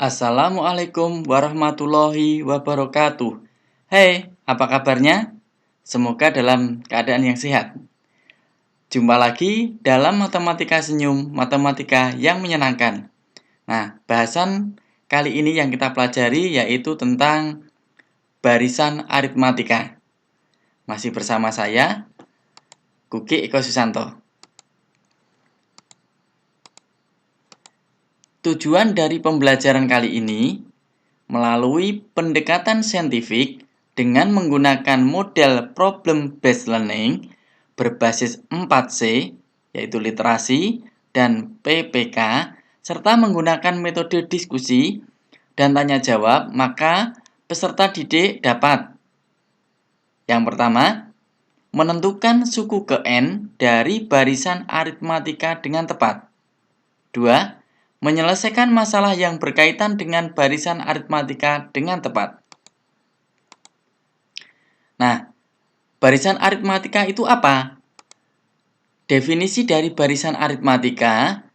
Assalamualaikum warahmatullahi wabarakatuh. Hai, apa kabarnya? Semoga dalam keadaan yang sehat. Jumpa lagi dalam Matematika Senyum, Matematika yang menyenangkan. Nah, bahasan kali ini yang kita pelajari yaitu tentang barisan aritmatika. Masih bersama saya, Kuki Eko Susanto. Tujuan dari pembelajaran kali ini melalui pendekatan saintifik dengan menggunakan model problem based learning berbasis 4C, yaitu literasi dan PPK, serta menggunakan metode diskusi dan tanya jawab, maka peserta didik dapat: yang pertama, menentukan suku ke N dari barisan aritmatika dengan tepat. 2. Menyelesaikan masalah yang berkaitan dengan barisan aritmatika dengan tepat. Nah, barisan aritmatika itu apa? Definisi dari barisan aritmatika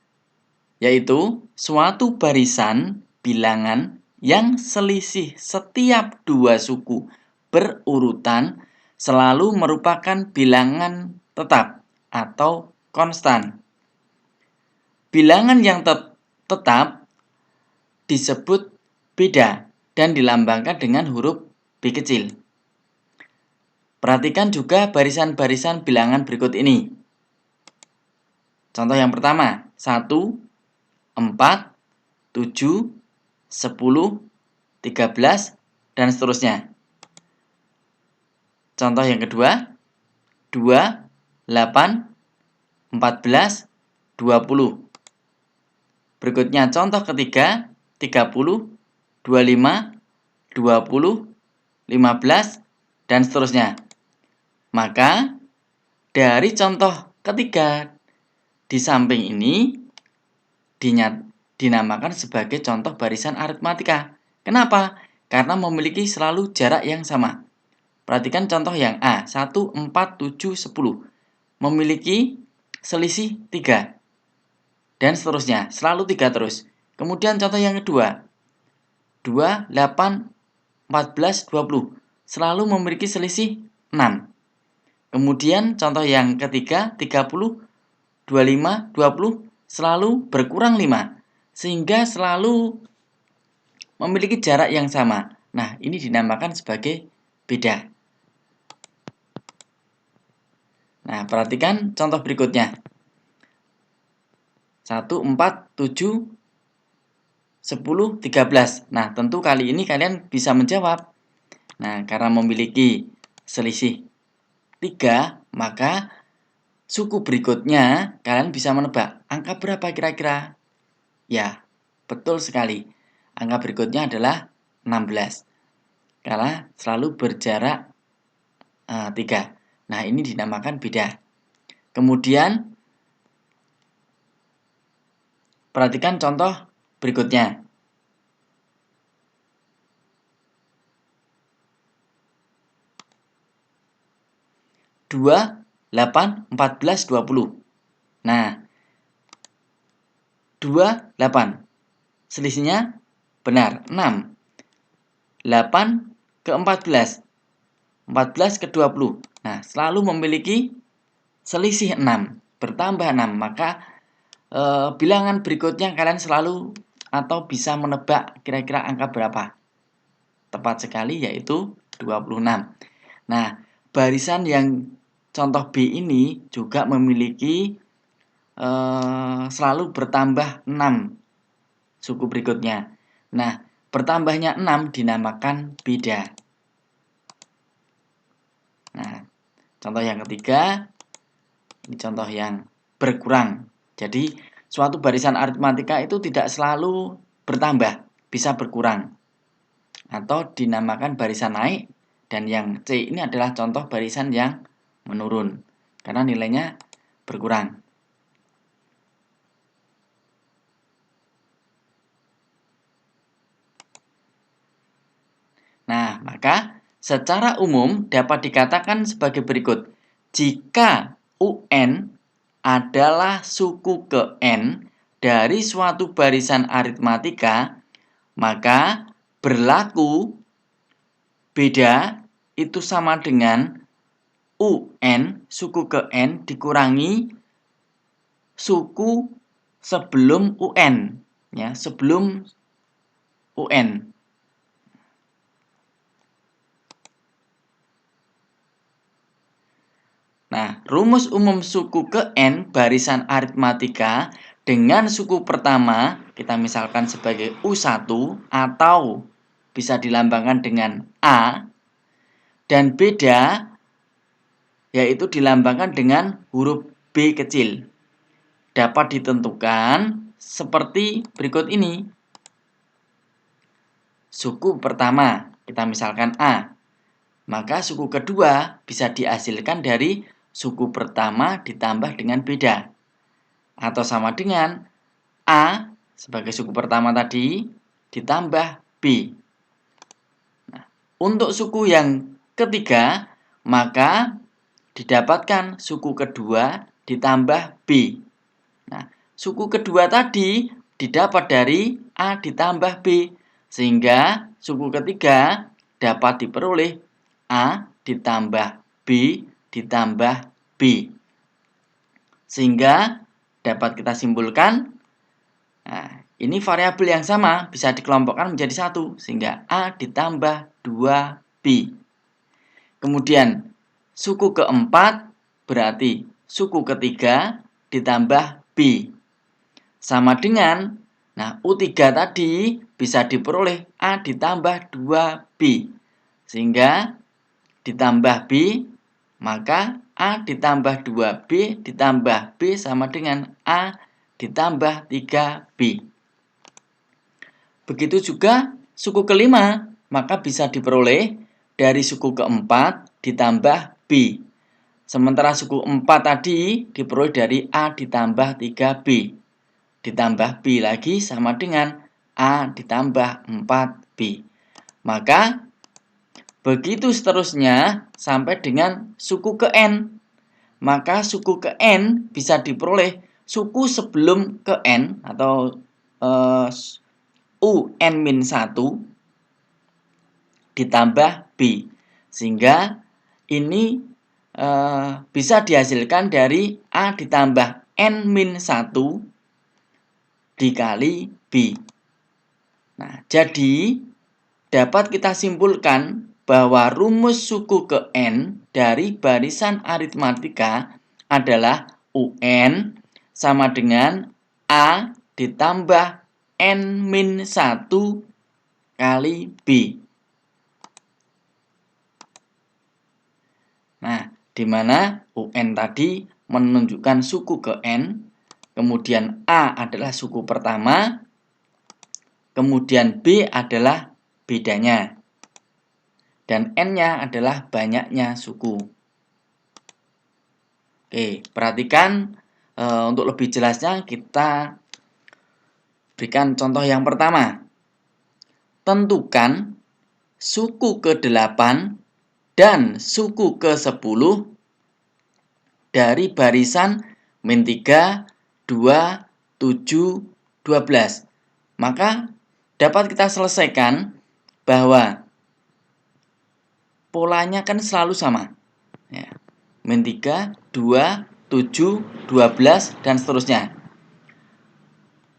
yaitu suatu barisan bilangan yang selisih setiap dua suku berurutan selalu merupakan bilangan tetap atau konstan. Bilangan yang tetap disebut beda dan dilambangkan dengan huruf B kecil. Perhatikan juga barisan-barisan bilangan berikut ini. Contoh yang pertama, 1, 4, 7, 10, 13, dan seterusnya. Contoh yang kedua, 2, 8, 14, 20. Berikutnya contoh ketiga, 30, 25, 20, 15, dan seterusnya. Maka dari contoh ketiga di samping ini dinamakan sebagai contoh barisan aritmatika. Kenapa? Karena memiliki selalu jarak yang sama. Perhatikan contoh yang A, 1, 4, 7, 10. Memiliki selisih 3. Dan seterusnya, selalu 3 terus. Kemudian contoh yang kedua, 2, 8, 14, 20. Selalu memiliki selisih 6. Kemudian contoh yang ketiga, 30, 25, 20 selalu berkurang 5. Sehingga selalu memiliki jarak yang sama. Nah, ini dinamakan sebagai beda. Nah, perhatikan contoh berikutnya. 1, 4, 7, 10, 13. Nah, tentu kali ini kalian bisa menjawab. Nah, karena memiliki selisih 3, maka suku berikutnya kalian bisa menebak. Angka berapa kira-kira? Ya, betul sekali. Angka berikutnya adalah 16. Karena selalu berjarak 3. Nah, ini dinamakan beda. Kemudian, perhatikan contoh berikutnya. 2, 8, 14, 20. Nah, 2, 8. Selisihnya benar, 6. 8 ke 14. 14 ke 20. Nah, selalu memiliki selisih 6. Bertambah 6. Maka bilangan berikutnya kalian selalu atau bisa menebak kira-kira angka berapa. Tepat sekali, yaitu 26. Nah, barisan yang contoh B ini juga memiliki selalu bertambah 6 suku berikutnya. Nah, bertambahnya 6 dinamakan beda. Nah, contoh yang ketiga, ini contoh yang berkurang. Jadi, suatu barisan aritmatika itu tidak selalu bertambah, bisa berkurang. Atau dinamakan barisan naik, dan yang C ini adalah contoh barisan yang menurun, karena nilainya berkurang. Nah, maka secara umum dapat dikatakan sebagai berikut. Jika UN adalah suku ke N dari suatu barisan aritmatika, maka berlaku beda itu sama dengan UN, suku ke N, dikurangi suku sebelum UN, ya, sebelum UN. Nah, rumus umum suku ke N barisan aritmatika dengan suku pertama, kita misalkan sebagai U1 atau bisa dilambangkan dengan A, dan beda yaitu dilambangkan dengan huruf B kecil. Dapat ditentukan seperti berikut ini. Suku pertama, kita misalkan A. Maka suku kedua bisa dihasilkan dari suku pertama ditambah dengan beda. Atau sama dengan A sebagai suku pertama tadi ditambah B. Nah, untuk suku yang ketiga, maka didapatkan suku kedua ditambah B. Nah, suku kedua tadi didapat dari A ditambah B, sehingga suku ketiga dapat diperoleh A ditambah B ditambah B. Sehingga dapat kita simpulkan, nah, ini variabel yang sama bisa dikelompokkan menjadi satu, sehingga A ditambah 2B. Kemudian suku keempat berarti suku ketiga ditambah B. Sama dengan, nah U3 tadi bisa diperoleh A ditambah 2B. Sehingga ditambah B, maka A ditambah 2B ditambah B sama dengan A ditambah 3B. Begitu juga suku kelima, maka bisa diperoleh dari suku keempat ditambah B. Sementara suku 4 tadi diperoleh dari A ditambah 3B. Ditambah B lagi sama dengan A ditambah 4B. Maka begitu seterusnya sampai dengan suku ke N. Maka suku ke N bisa diperoleh suku sebelum ke N atau UN-1 ditambah B. Sehingga ini bisa dihasilkan dari A ditambah N-1 dikali B. Nah, jadi dapat kita simpulkan bahwa rumus suku ke N dari barisan aritmatika adalah UN sama dengan A ditambah N-1 kali B. Nah, di mana UN tadi menunjukkan suku ke N, kemudian A adalah suku pertama, kemudian B adalah bedanya, dan N-nya adalah banyaknya suku. Oke, perhatikan untuk lebih jelasnya kita berikan contoh yang pertama. Tentukan suku ke-8 dan suku ke-10 dari barisan -3, 2, 7, 12. Maka dapat kita selesaikan bahwa polanya kan selalu sama. Ya. -3, 2, 7, 12, dan seterusnya.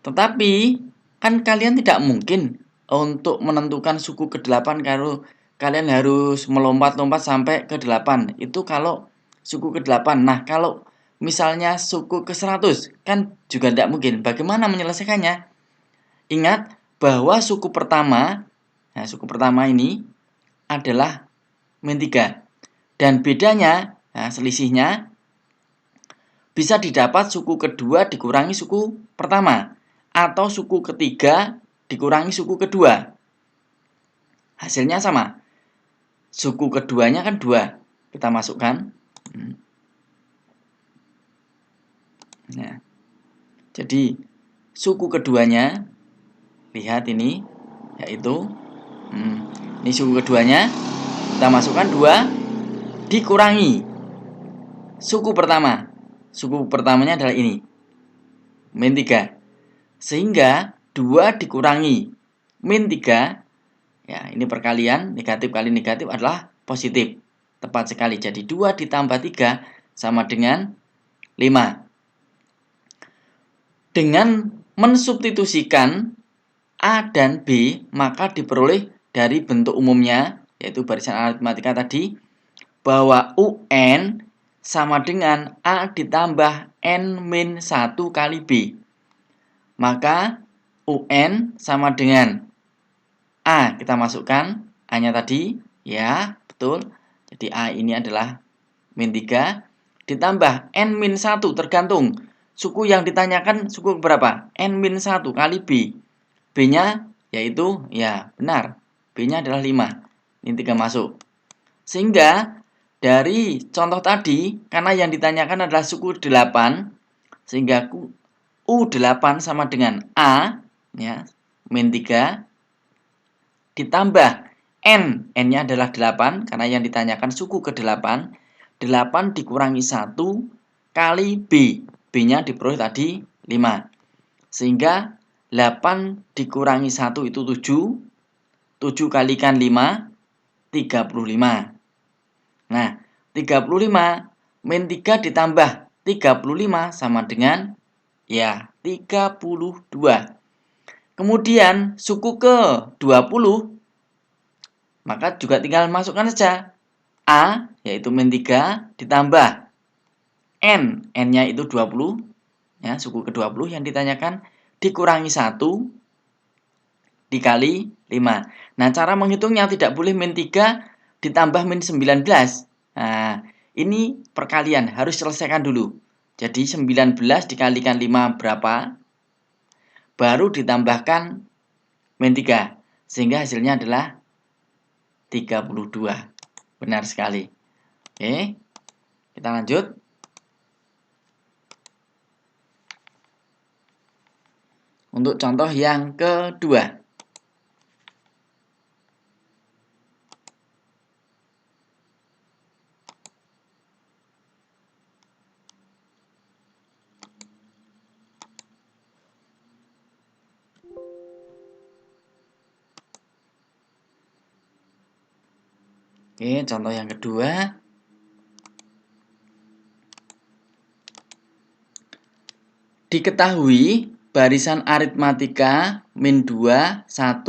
Tetapi kan kalian tidak mungkin untuk menentukan suku ke-8 kalau kalian harus melompat-lompat sampai ke-8. Itu kalau suku ke-8. Nah, kalau misalnya suku ke-100 kan juga tidak mungkin. Bagaimana menyelesaikannya? Ingat bahwa suku pertama ini adalah -3. Dan bedanya, selisihnya bisa didapat suku kedua dikurangi suku pertama, atau suku ketiga dikurangi suku kedua. Hasilnya sama. Suku keduanya kan 2. Kita masukkan. Nah, jadi suku keduanya, lihat ini, yaitu ini suku keduanya, kita masukkan 2 dikurangi suku pertama. Suku pertamanya adalah ini, -3. Sehingga 2 dikurangi min 3, ya ini perkalian, negatif kali negatif adalah positif. Tepat sekali, jadi 2 ditambah 3 sama dengan 5. Dengan mensubstitusikan A dan B, maka diperoleh dari bentuk umumnya, yaitu barisan aritmatika tadi, bahwa UN sama dengan A ditambah N-1 kali B. Maka UN sama dengan A, kita masukkan A-nya tadi, ya betul. Jadi A ini adalah min 3, ditambah N-1, tergantung suku yang ditanyakan suku berapa, N-1 kali B. B-nya yaitu, ya benar, B-nya adalah 5. Ini 3 masuk. Sehingga dari contoh tadi, karena yang ditanyakan adalah suku 8, sehingga U8 sama dengan A, ya, min 3, ditambah N-nya adalah 8, karena yang ditanyakan suku ke-8, 8 dikurangi 1 kali B. B-nya diperoleh tadi 5. Sehingga 8 dikurangi 1 itu 7. 7 kalikan 5, 35. Nah, 35 min 3 ditambah 35 sama dengan, ya, 32. Kemudian suku ke-20, maka juga tinggal masukkan saja. A, yaitu min 3, ditambah N-nya itu 20, ya, suku ke-20 yang ditanyakan, dikurangi 1 dikali 5. Nah, cara menghitungnya tidak boleh min 3 ditambah min 19. Nah, ini perkalian, harus selesaikan dulu. Jadi 19 dikalikan 5 berapa? Baru ditambahkan min 3. Sehingga hasilnya adalah 32. Benar sekali. Oke, kita lanjut. Untuk contoh yang kedua. Oke, contoh yang kedua. Diketahui barisan aritmatika min 2, 1,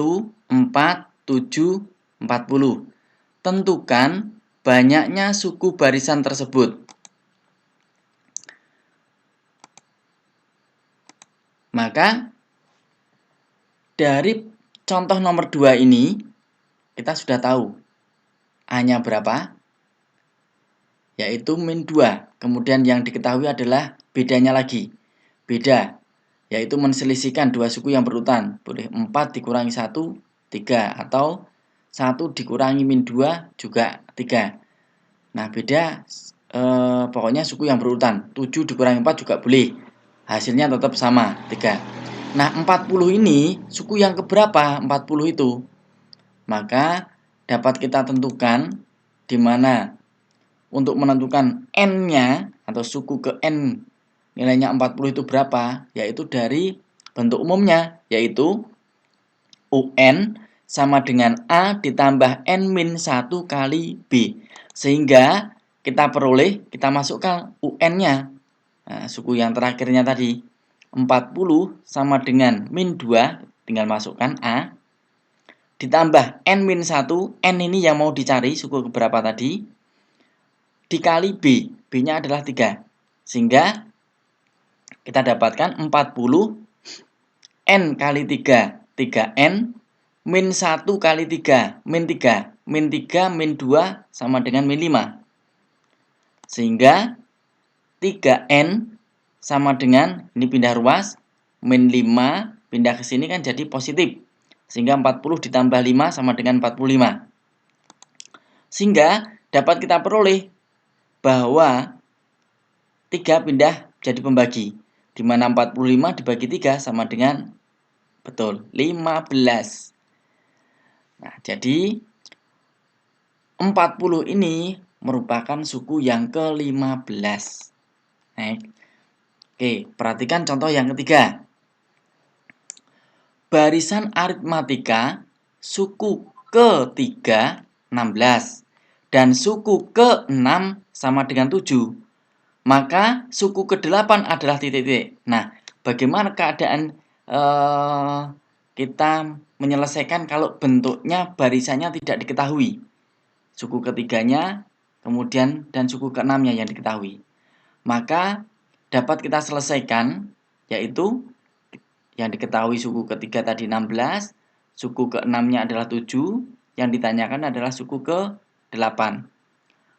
4, 7, 40. Tentukan banyaknya suku barisan tersebut. Maka dari contoh nomor 2 ini kita sudah tahu A-nya berapa, yaitu min 2. Kemudian yang diketahui adalah bedanya lagi. Beda, yaitu menselisihkan dua suku yang berurutan. Boleh 4 dikurangi 1, 3. Atau 1 dikurangi min 2 juga 3. Nah, beda pokoknya suku yang berurutan. 7 dikurangi 4 juga boleh. Hasilnya tetap sama, 3. Nah, 40 ini suku yang keberapa 40 itu? Maka dapat kita tentukan di mana untuk menentukan N-nya atau suku ke N nilainya 40 itu berapa, yaitu dari bentuk umumnya, yaitu UN sama dengan A ditambah N-1 kali B. Sehingga kita peroleh, kita masukkan UN-nya. Nah, suku yang terakhirnya tadi 40 sama dengan min 2, tinggal masukkan A, ditambah N-1, N ini yang mau dicari, suku keberapa tadi, dikali B, B-nya adalah 3. Sehingga kita dapatkan 40 N kali 3, 3N, min 1 kali 3, min 3. Min 3, min 2 sama dengan min 5. Sehingga 3N sama dengan, ini pindah ruas, min 5 pindah ke sini kan jadi positif. Sehingga 40 ditambah 5 sama dengan 45. Sehingga dapat kita peroleh bahwa 3 pindah jadi pembagi. Di mana 45 dibagi 3 sama dengan, betul, 15. Nah, jadi 40 ini merupakan suku yang ke-15. Oke, perhatikan contoh yang ketiga. barisan aritmatika suku ketiga 16 dan suku ke-6 sama dengan 7. Maka suku ke-8 adalah titik-titik. Nah, bagaimana keadaan kita menyelesaikan kalau bentuknya barisannya tidak diketahui? Suku ketiganya, kemudian dan suku ke-6-nya yang diketahui. Maka dapat kita selesaikan, yaitu yang diketahui suku ketiga tadi 16, suku ke-6-nya adalah 7, yang ditanyakan adalah suku ke-8.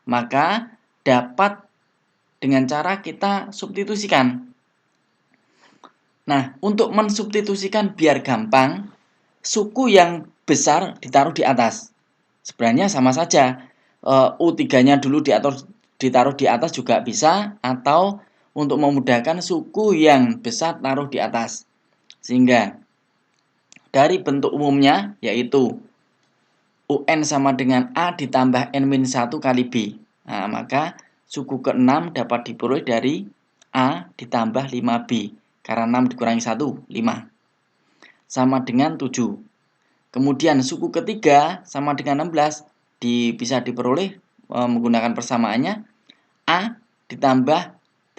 Maka dapat dengan cara kita substitusikan. Nah, untuk mensubstitusikan biar gampang, suku yang besar ditaruh di atas. Sebenarnya sama saja. U3-nya dulu ditaruh di atas juga bisa, atau untuk memudahkan suku yang besar taruh di atas. Sehingga dari bentuk umumnya yaitu UN sama dengan A ditambah N-1 kali B. Nah, maka suku ke-6 dapat diperoleh dari A ditambah 5B. Karena 6 dikurangi 1, 5. Sama dengan 7. Kemudian suku ketiga sama dengan 16 bisa diperoleh menggunakan persamaannya. A ditambah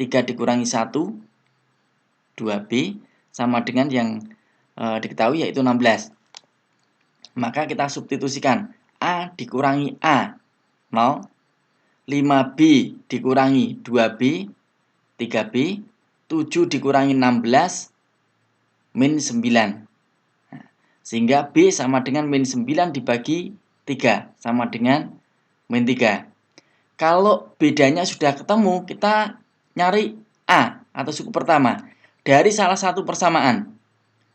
3 dikurangi 1, 2B. Sama dengan yang diketahui yaitu 16. Maka kita substitusikan. A dikurangi A, 0. 5B dikurangi 2B, 3B. 7 dikurangi 16, min 9. Sehingga B sama dengan min 9 dibagi 3, sama dengan min 3. Kalau bedanya sudah ketemu, kita nyari A atau suku pertama dari salah satu persamaan.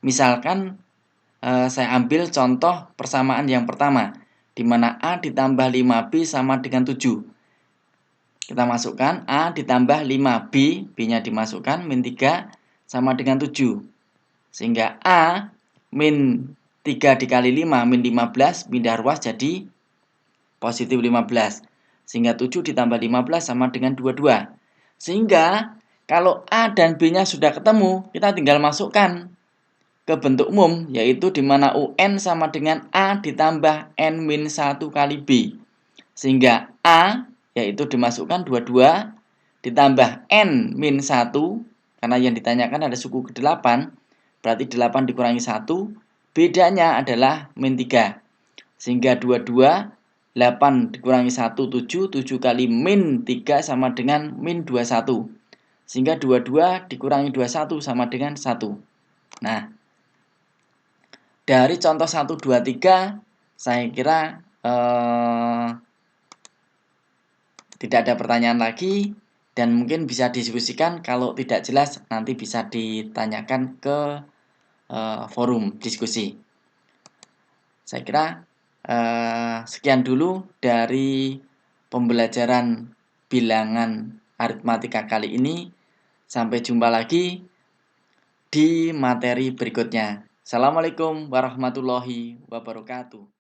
Misalkan saya ambil contoh persamaan yang pertama, di mana A ditambah 5B sama dengan 7. Kita masukkan A ditambah 5B, B-nya dimasukkan, min 3 sama dengan 7. Sehingga A min 3 dikali 5, min 15, pindah ruas jadi positif 15. Sehingga 7 ditambah 15 sama dengan 22. Sehingga kalau A dan B-nya sudah ketemu, kita tinggal masukkan ke bentuk umum, yaitu di mana UN sama dengan A ditambah N-1 kali B. Sehingga A, yaitu dimasukkan 22, ditambah N-1, karena yang ditanyakan ada suku ke-8, berarti 8 dikurangi 1, bedanya adalah min 3. Sehingga 22, 8 dikurangi 1, 7, 7 kali min 3 sama dengan min 21. Sehingga 22 dikurangi 21 sama dengan 1. Nah, dari contoh 1, 2, 3, saya kira tidak ada pertanyaan lagi dan mungkin bisa diskusikan. Kalau tidak jelas nanti bisa ditanyakan ke forum diskusi. Saya kira sekian dulu dari pembelajaran bilangan aritmatika kali ini. Sampai jumpa lagi di materi berikutnya. Assalamualaikum warahmatullahi wabarakatuh.